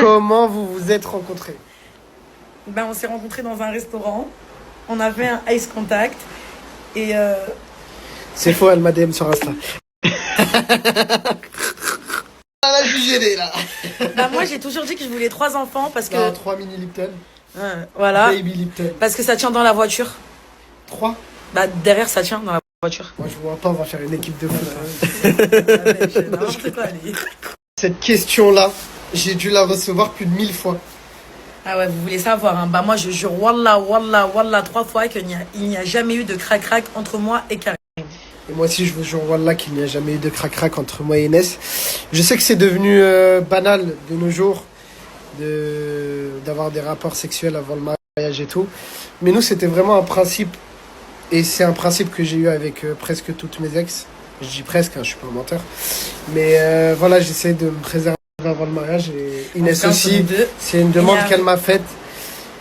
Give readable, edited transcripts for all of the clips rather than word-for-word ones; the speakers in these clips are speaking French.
Comment vous vous êtes rencontrés? Ben, on s'est rencontrés dans un restaurant. On a fait un ice contact. Et C'est faux, elle m'a DM sur Insta. Ah là, je suis gêné là. ben, moi, j'ai toujours dit que je voulais 3 enfants parce que... Non, 3 mini Lipton. Voilà. Baby Lipton. Parce que ça tient dans la voiture. 3. Bah, derrière, ça tient dans la voiture. Moi, je vois pas, on va faire une équipe de foot. N'importe quoi, allez. Cette question-là, j'ai dû la recevoir plus de 1000 fois. Ah ouais, vous voulez savoir, hein. Bah moi je jure, wallah, 3 fois qu'il n'y a jamais eu de crac-crac entre moi et Karim. Et moi aussi, je vous jure, wallah, qu'il n'y a jamais eu de crac-crac entre moi et Inès. Je sais que c'est devenu banal de nos jours d'avoir des rapports sexuels avant le mariage et tout. Mais nous, c'était vraiment un principe. Et c'est un principe que j'ai eu avec presque toutes mes ex. Je dis presque, hein, je suis pas un menteur. Mais voilà, j'essaie de me préserver avant le mariage. Et Inès aussi, c'est une demande qu'elle m'a faite.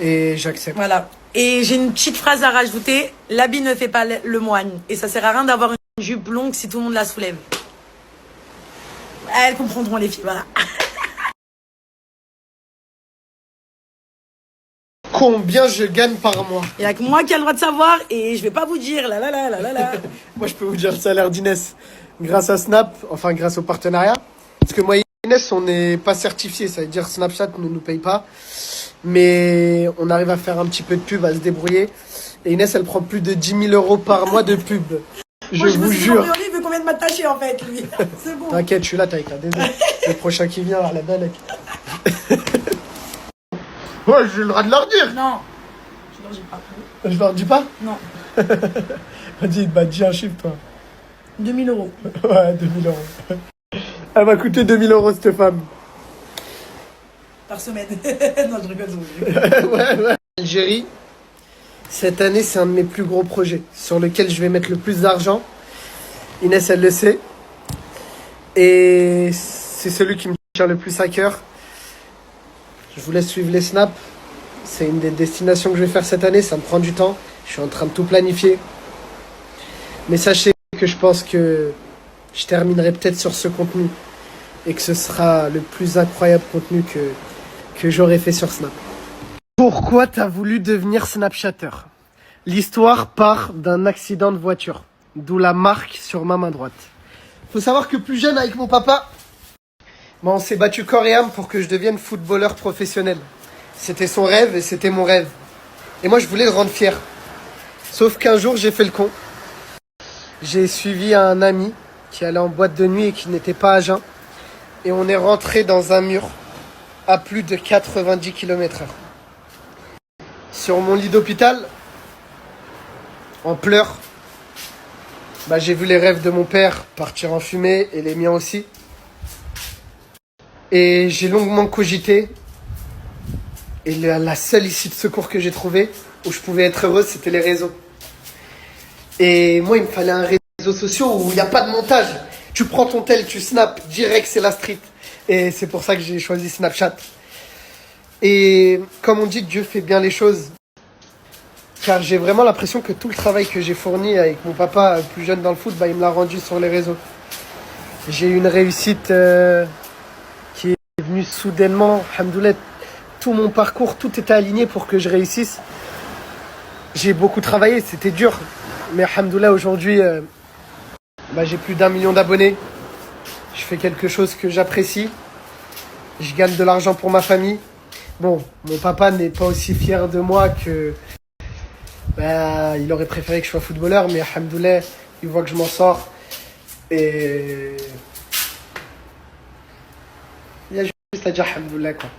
Et j'accepte. Voilà. Et j'ai une petite phrase à rajouter. L'habit ne fait pas le moine. Et ça sert à rien d'avoir une jupe longue si tout le monde la soulève. Elles comprendront les filles, voilà. Combien je gagne par mois? Il n'y a que moi qui a le droit de savoir et je vais pas vous dire. Là. Moi, je peux vous dire le salaire d'Inès grâce à Snap, enfin grâce au partenariat. Parce que moi et Inès, on n'est pas certifiés. Ça veut dire Snapchat ne nous paye pas. Mais on arrive à faire un petit peu de pub, à se débrouiller. Et Inès, elle prend plus de 10 000 euros par mois de pub. Je vous jure. Moi, il veut combien de m'attacher en fait, lui. C'est bon. T'inquiète, je suis là, t'as avec la désolé. Le prochain qui vient, la belle. Ouais, j'ai le droit de leur dire. Non, je leur dis pas. Je leur dis pas? Non. Dis un chiffre, toi. 2000 euros. Ouais, 2000 euros. Elle m'a coûté 2000 euros, cette femme. Par semaine. Non, je rigole. Ouais. Algérie, cette année, c'est un de mes plus gros projets sur lequel je vais mettre le plus d'argent. Inès, elle le sait. Et c'est celui qui me tient le plus à cœur. Je vous laisse suivre les snaps. C'est une des destinations que je vais faire cette année. Ça me prend du temps. Je suis en train de tout planifier. Mais sachez que je pense que je terminerai peut-être sur ce contenu. Et que ce sera le plus incroyable contenu que j'aurai fait sur Snap. Pourquoi t'as voulu devenir Snapchatter? L'histoire part d'un accident de voiture. D'où la marque sur ma main droite. Faut savoir que plus jeune avec mon papa, on s'est battu corps et âme pour que je devienne footballeur professionnel. C'était son rêve et c'était mon rêve. Et moi, je voulais le rendre fier. Sauf qu'un jour, j'ai fait le con. J'ai suivi un ami qui allait en boîte de nuit et qui n'était pas à jeun. Et on est rentré dans un mur à plus de 90 km/h. Sur mon lit d'hôpital, en pleurs, j'ai vu les rêves de mon père partir en fumée et les miens aussi. Et j'ai longuement cogité. Et la seule issue de secours que j'ai trouvée, où je pouvais être heureuse, c'était les réseaux. Et moi, il me fallait un réseau social où il n'y a pas de montage. Tu prends ton tel, tu snaps, direct, c'est la street. Et c'est pour ça que j'ai choisi Snapchat. Et comme on dit, Dieu fait bien les choses. Car j'ai vraiment l'impression que tout le travail que j'ai fourni avec mon papa plus jeune dans le foot, il me l'a rendu sur les réseaux. J'ai eu une réussite qui est venue soudainement, alhamdoulilah. Tout mon parcours, tout était aligné pour que je réussisse. J'ai beaucoup travaillé, c'était dur. Mais alhamdoulilah, aujourd'hui, j'ai plus d'1 million d'abonnés. Je fais quelque chose que j'apprécie. Je gagne de l'argent pour ma famille. Bon, mon papa n'est pas aussi fier de moi que... il aurait préféré que je sois footballeur, mais alhamdoulilah, il voit que je m'en sors. Et... il y a juste à dire alhamdoulilah, quoi.